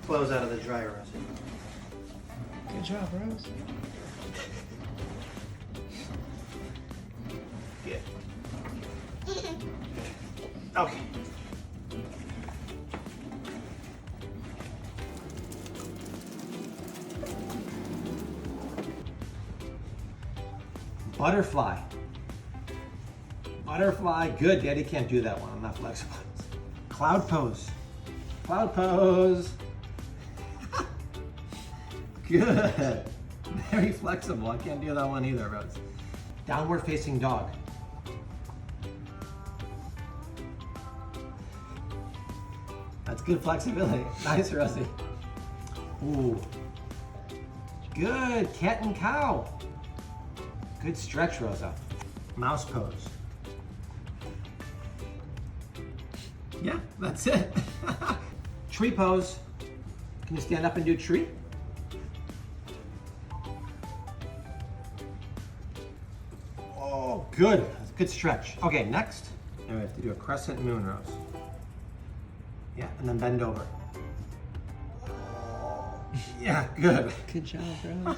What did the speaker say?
clothes out of the dryer, Rosie. Good job, Rose. Good. Okay. Butterfly. Butterfly, good. Daddy can't do that one. I'm not flexible. Cloud pose. Cloud pose. Good. Very flexible. I can't do that one either, Rose. Downward facing dog. That's good flexibility. Nice, Rosie. Ooh. Good. Cat and cow. Good stretch, Rosa. Mouse pose. Yeah, that's it. Tree pose. Can you stand up and do tree? Oh, good. Good stretch. Okay, next. Now we have to do a crescent moon, Rose. Yeah, and then bend over. Yeah, good. Good job, Rose.